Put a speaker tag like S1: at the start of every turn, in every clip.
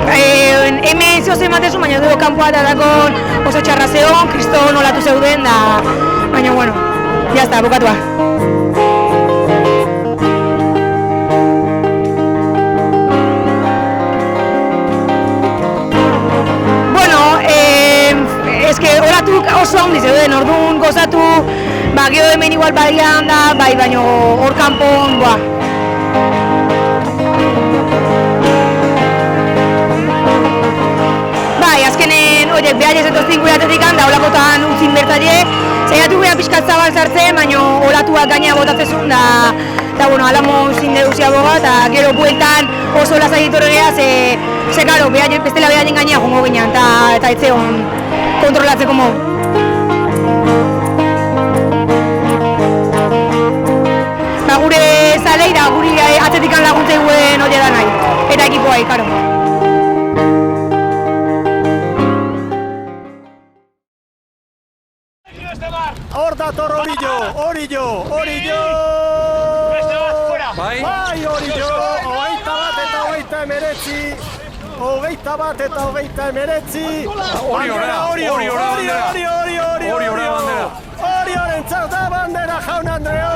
S1: hemen zehozen matezu, baina dugu kanpoa eta dakon oso txarra zeon, kriston olatu zeuden, da, baina, bueno, jazta, bukatua. Eske olatuk oso handi zeuden, orduan gozatu, gero hemen igual badian da, bai, baino hor kanpon, Bai, azkenen, oiek, behar ezetoztin guratetik da, olakotan utzin bertaile, zaiatu beha pixkat zabal zartzen, baino olatuak gaina botatzezun, da, bueno, alamo zin deduzia boga, eta gero bueltan oso lasai ditorregea, ze karo, bestela behaien gaina jongo ginen, eta etzeon kontrolatzeko modu. Gure zalei da, guri atzetikan laguntza eguen hori da nahi, eta ekipoa ikaro.
S2: Hor dator Orillo! Bai, Orillo! 21 eta 19! Oriorentzat da bandera, jaun Andreo!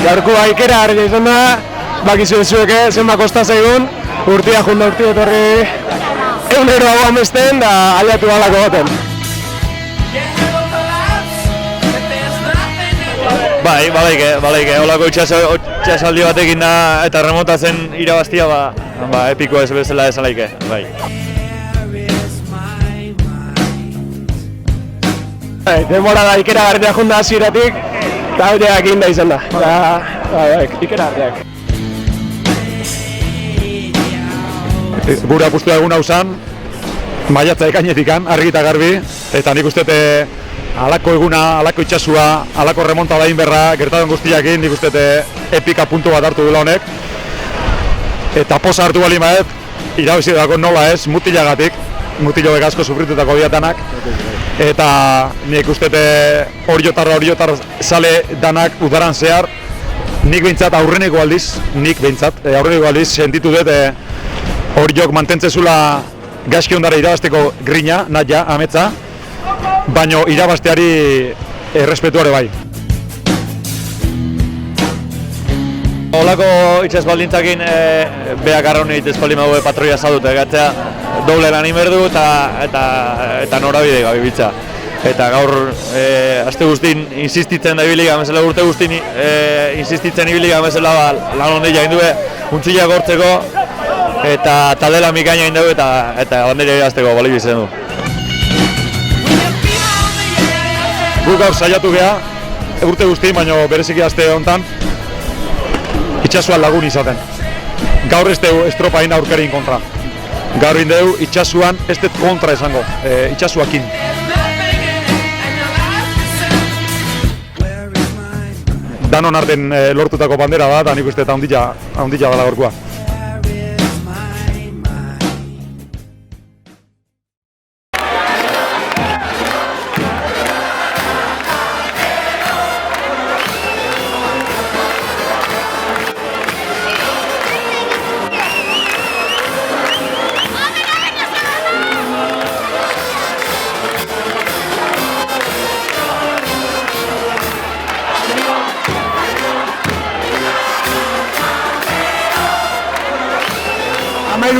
S3: Gaurko Aikera harri izan da, bakizu ezueke, zenba kosta zaigun, urtia junda urti etorri €1 hau amesten, da aliatu alako baten.
S4: Bai, balaike, holako itxasaldi batekin da, eta remontatzen irabaztia, epiko ez bezala esalaike, bai.
S3: Denbora da Aikera harri junda hasieratik, eta horiak inda izan da, Aikera harriak.
S5: Gure apustua egun hau zan, maiatza ekainetikan, argi eta garbi, eta nik uste halako eguna, halako itxasua, halako remonta dain berra, gertadun guztiakin, nik uste epika puntu bat hartu dela honek. Eta posa hartu bali maet, irabazi dago nola ez, mutilagatik, mutilo asko sufritutako diatanak. Eta nik uste oriotar sale danak udaran zehar, nik behintzat aurreneko aldiz, sentitu dut Oriok mantentzezula gaizki ondara irabazteko grina, naia, ametza, baino irabazteari errespetuare bai.
S4: Olako itxas baldintzakin beak arraunit espaldi mague patroia zadute gatzea doble lan inberdu eta norabide gabibiltza. Eta gaur aste guztin insistitzen da ibili gamezela, urte guztin insistitzen ibili gamezela lan ondila indue untzila gortzeko eta taldela mikaina indegu eta bandera irazteko bali bizen du.
S5: Guk gaur saiatu geha, urte guzti, baina bereziki aste honetan, itxasuan lagun izaten. Gaur ez dugu estropa egin aurkerin kontra. Gaur indegu itxasuan ez dut kontra esango, itxasuakin. Danon arten lortutako bandera da, eta nik uste eta ondila dela gorkoa.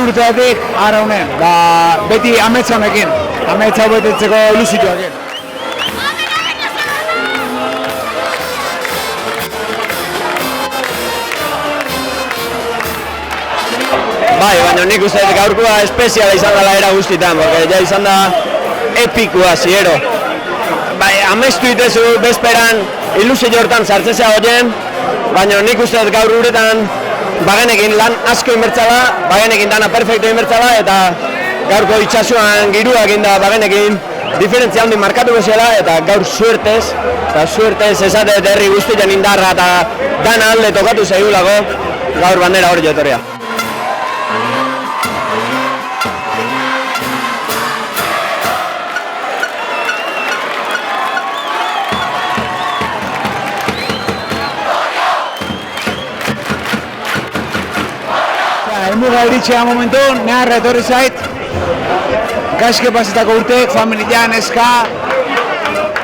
S3: Urteatik ara honen, beti ametsa honekin, ametsa betetzeko ilusituakin.
S6: Bai, baina nik uste gaurkoa espeziala izan dela era guztitan, porque ja izan da epikoa ziero. Bai, amestu itezu bezperan ilusio hortan sartzezea goien, baina nik uste gaur uretan bagenekin lan asko inbertzala, bagenekin dana perfecto inbertzala, eta gaurko itxasuan giruak inda bagenekin diferentzia handi markatuko zela, eta gaur suertez esate herri guztien indarra eta dana alde tokatu zaigulako gaur bandera hori jotorea.
S7: helmuga iritxea momentun, neharra etorri zait. Gaizke pasetako urteek, familia, neska,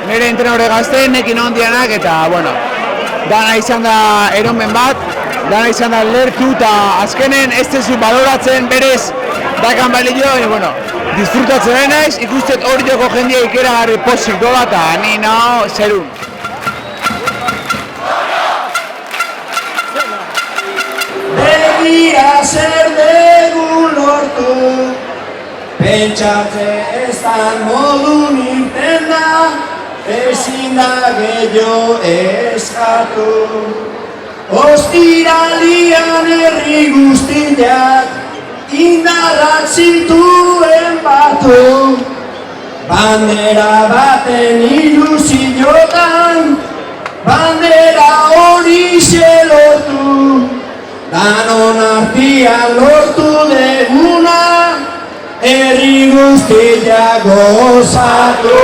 S7: nire entrenore gazte, nekin ondianak, eta, bueno, dana izan da eromen bat, dana izan da lertu, eta azkenen ez tezu baloratzen berez dakan balio, e, bueno, disfrutatzen ari naiz, ikustet hori joko jendia ikeragarri pozik dola, eta ni nao zerun.
S8: Begira zer dugu lortu, pentsatze ez da modun irten da, ezin da gehiago eskatu. Ostiralian herri guztiak indarrak zituen batu, bandera baten ilusiotan, bandera hori lortu. Danon artian lortu deguna, herri guztiak gozatu.